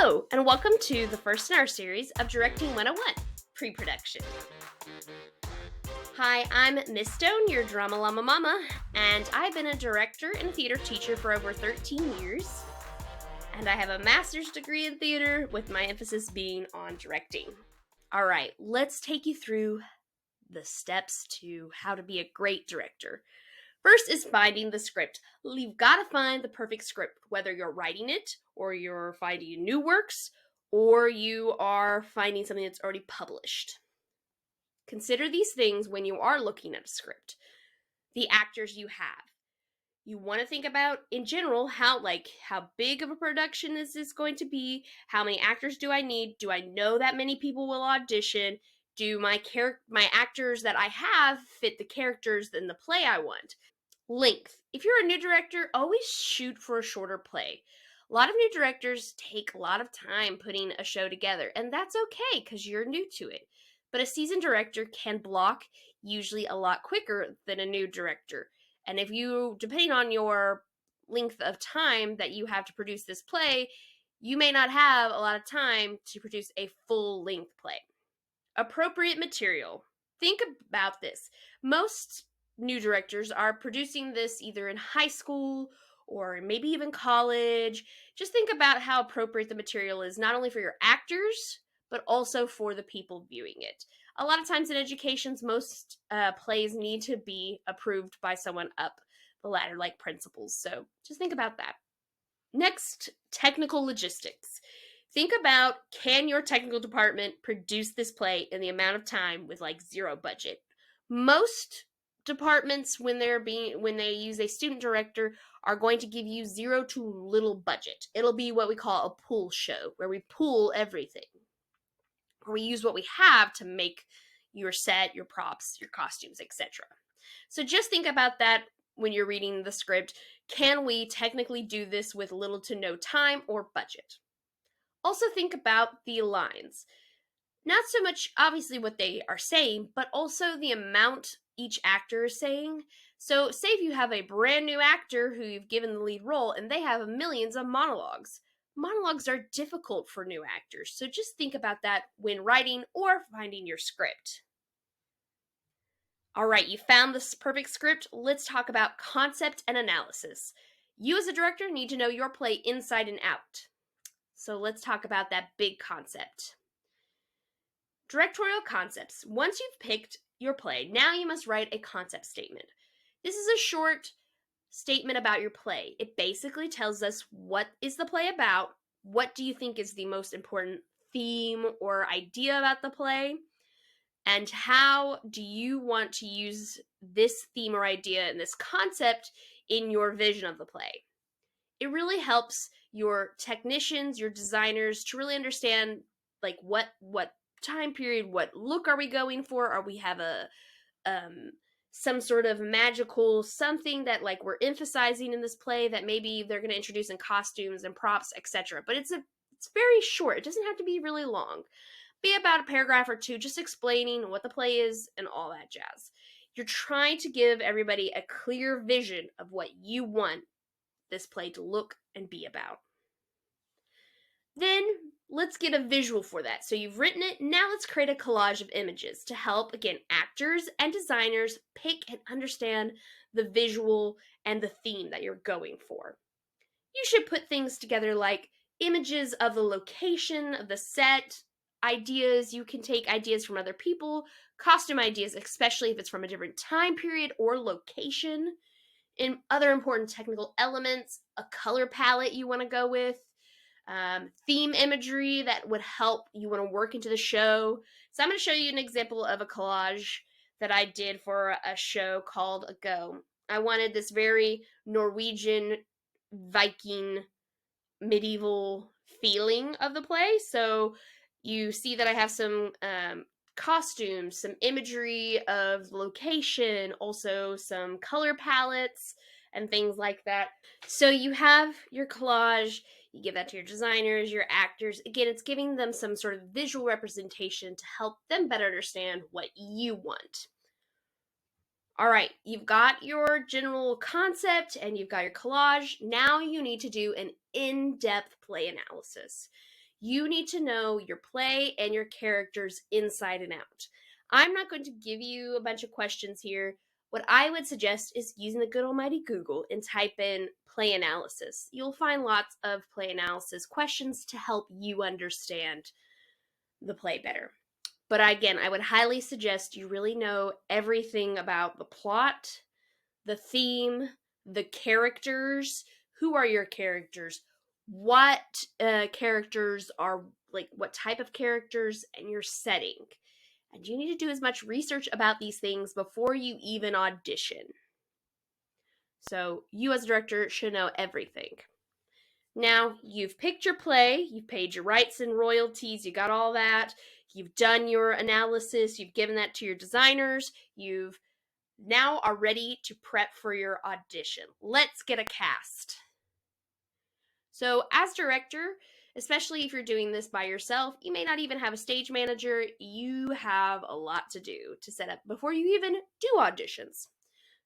Hello, and welcome to the first in our series of Directing 101, Pre-Production. Hi, I'm Miss Stone, your Drama Llama Mama, and I've been a director and theater teacher for over 13 years, and I have a master's degree in theater with my emphasis being on directing. All right, let's take you through the steps to how to be a great director. First is finding the script. You've got to find the perfect script, whether you're writing it, or you're finding new works, or you are finding something that's already published. Consider these things when you are looking at a script. The actors you have. You want to think about, in general, how big of a production is this going to be? How many actors do I need? Do I know that many people will audition? Do my actors that I have fit the characters in the play I want? Length. If you're a new director, always shoot for a shorter play. A lot of new directors take a lot of time putting a show together, and that's okay because you're new to it. But a seasoned director can block usually a lot quicker than a new director. And if you, depending on your length of time that you have to produce this play, you may not have a lot of time to produce a full-length play. Appropriate material. Think about this. Most new directors are producing this either in high school or maybe even college. Just think about how appropriate the material is, not only for your actors, but also for the people viewing it. A lot of times in educations, most plays need to be approved by someone up the ladder, like principals. So just think about that. Next, technical logistics. Think about, can your technical department produce this play in the amount of time with zero budget? Most departments, when they use a student director, are going to give you zero to little budget. It'll be what we call a pool show, where we pool everything. Or we use what we have to make your set, your props, your costumes, etc. So just think about that when you're reading the script. Can we technically do this with little to no time or budget? Also think about the lines. Not so much obviously what they are saying, but also the amount each actor is saying. So say if you have a brand new actor who you've given the lead role and they have millions of monologues. Monologues are difficult for new actors, so just think about that when writing or finding your script. All right, you found this perfect script. Let's talk about concept and analysis. You as a director need to know your play inside and out. So let's talk about that big concept. Directorial concepts. Once you've picked your play, now you must write a concept statement. This is a short statement about your play. It basically tells us what is the play about, what do you think is the most important theme or idea about the play, and how do you want to use this theme or idea and this concept in your vision of the play. It really helps your technicians, your designers to really understand what time period, what look are we going for? Are we have a some sort of magical something that we're emphasizing in this play that maybe they're going to introduce in costumes and props, etc. But it's very short. It doesn't have to be really long. Be about a paragraph or two just explaining what the play is and all that jazz. You're trying to give everybody a clear vision of what you want this play to look and be about. Then let's get a visual for that. So you've written it, now let's create a collage of images to help, again, actors and designers pick and understand the visual and the theme that you're going for. You should put things together like images of the location, of the set, ideas. You can take ideas from other people, costume ideas, especially if it's from a different time period or location, and other important technical elements, a color palette you want to go with, theme imagery that would help you want to work into the show. So I'm going to show you an example of a collage that I did for a show called A Go. I wanted this very Norwegian Viking medieval feeling of the play. So you see that I have some costumes, some imagery of location, also some color palettes and things like that. So you have your collage, you give that to your designers, your actors. Again, it's giving them some sort of visual representation to help them better understand what you want. All right, you've got your general concept and you've got your collage. Now you need to do an in-depth play analysis. You need to know your play and your characters inside and out. I'm not going to give you a bunch of questions here. What I would suggest is using the good almighty Google and type in play analysis. You'll find lots of play analysis questions to help you understand the play better. But again, I would highly suggest you really know everything about the plot, the theme, the characters. Who are your characters? What characters are, like, what type of characters, and your setting. And you need to do as much research about these things before you even audition. So you as a director should know everything. Now, you've picked your play, you've paid your rights and royalties, you got all that, you've done your analysis, you've given that to your designers, you've now are ready to prep for your audition. Let's get a cast. So, as director, especially if you're doing this by yourself, you may not even have a stage manager. You have a lot to do to set up before you even do auditions.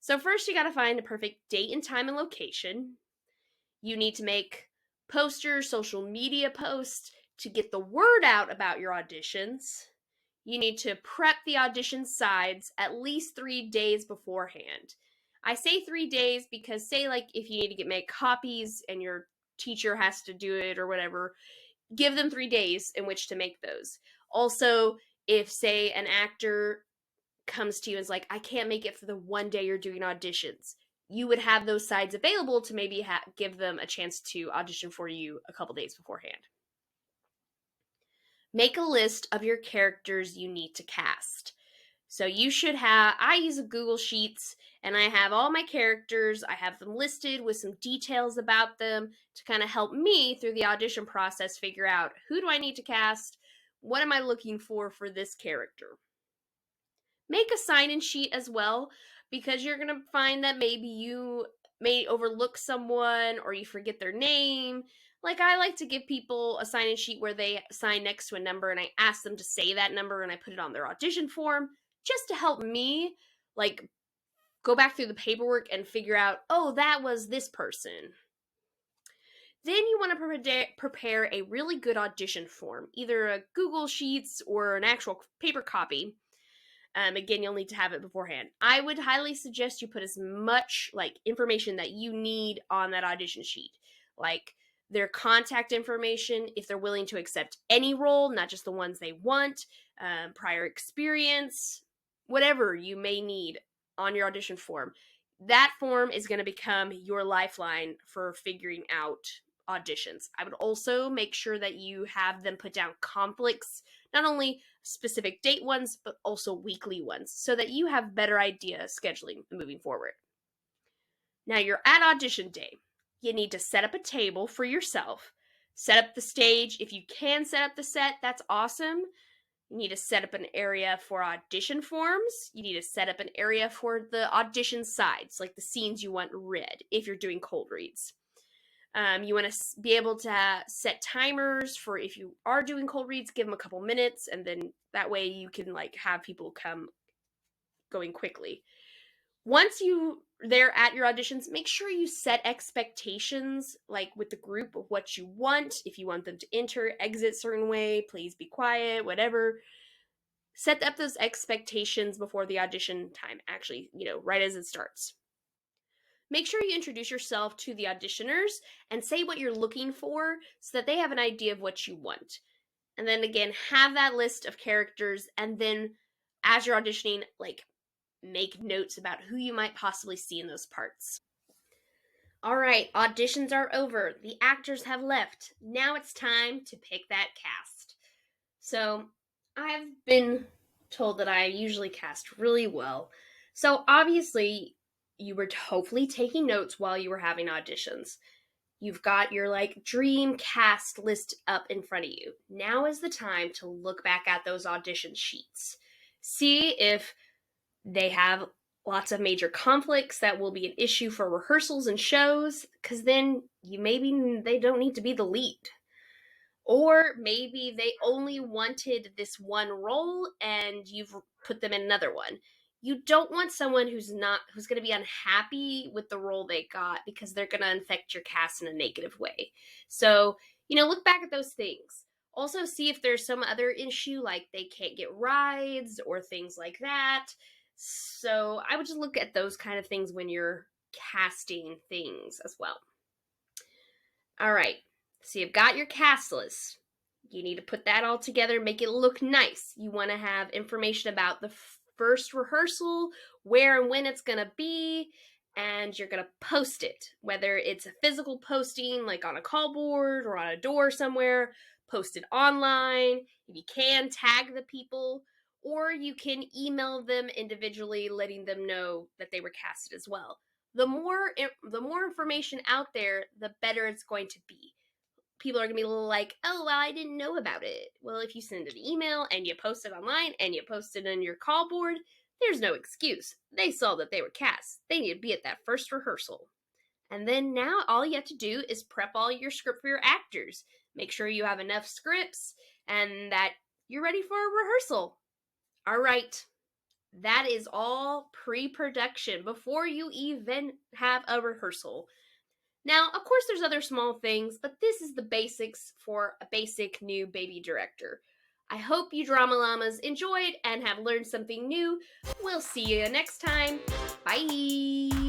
So, first, you got to find the perfect date and time and location. You need to make posters, social media posts to get the word out about your auditions. You need to prep the audition sides at least 3 days beforehand. I say 3 days because, say, like, if you need to make copies and your teacher has to do it or whatever, give them 3 days in which to make those. Also, if, say, an actor comes to you and is like, I can't make it for the one day you're doing auditions, you would have those sides available to maybe give them a chance to audition for you a couple days beforehand. Make a list of your characters you need to cast. So you should have, I use a Google Sheets, and I have all my characters. I have them listed with some details about them to kind of help me through the audition process figure out, who do I need to cast? What am I looking for this character? Make a sign-in sheet as well, because you're going to find that maybe you may overlook someone or you forget their name. Like, I like to give people a sign-in sheet where they sign next to a number, and I ask them to say that number, and I put it on their audition form just to help me, like, go back through the paperwork and figure out, oh, that was this person. Then you want to prepare a really good audition form, either a Google Sheets or an actual paper copy. Again, you'll need to have it beforehand. I would highly suggest you put as much, like, information that you need on that audition sheet, like their contact information, if they're willing to accept any role, not just the ones they want, prior experience, whatever you may need on your audition form. That form is going to become your lifeline for figuring out auditions. I would also make sure that you have them put down conflicts, not only specific date ones, but also weekly ones, so that you have better idea scheduling moving forward. Now you're at audition day. You need to set up a table for yourself, set up the stage. If you can set up the set, that's awesome. You need to set up an area for audition forms. You need to set up an area for the audition sides, like the scenes you want read if you're doing cold reads. You want to be able to set timers for, if you are doing cold reads, give them a couple minutes, and then that way you can, like, have people come going quickly. Once they're at your auditions, make sure you set expectations, like with the group, of what you want. If you want them to enter, exit certain way, please be quiet, whatever. Set up those expectations before the audition time, actually, right as it starts. Make sure you introduce yourself to the auditioners and say what you're looking for so that they have an idea of what you want. And then again, have that list of characters, and then as you're auditioning, like, make notes about who you might possibly see in those parts. All right, auditions are over. The actors have left. Now it's time to pick that cast. So I've been told that I usually cast really well. So obviously, you were hopefully taking notes while you were having auditions. You've got your, like, dream cast list up in front of you. Now is the time to look back at those audition sheets. See if they have lots of major conflicts that will be an issue for rehearsals and shows, because then maybe they don't need to be the lead. Or maybe they only wanted this one role and you've put them in another one. You don't want someone who's going to be unhappy with the role they got, because they're going to affect your cast in a negative way. So, look back at those things. Also, see if there's some other issue, like they can't get rides or things like that. So, I would just look at those kind of things when you're casting things as well. All right, so you've got your cast list. You need to put that all together, make it look nice. You want to have information about the first rehearsal, where and when it's going to be, and you're going to post it. Whether it's a physical posting, like on a call board or on a door somewhere, post it online. If you can, tag the people, or you can email them individually, letting them know that they were casted as well. The more information out there, the better it's going to be. People are going to be like, oh, well, I didn't know about it. Well, if you send an email and you post it online and you post it on your call board, there's no excuse. They saw that they were cast. They need to be at that first rehearsal. And then now all you have to do is prep all your script for your actors. Make sure you have enough scripts and that you're ready for a rehearsal. All right. That is all pre-production before you even have a rehearsal. Now, of course, there's other small things, but this is the basics for a basic new baby director. I hope you Drama Llamas enjoyed and have learned something new. We'll see you next time. Bye!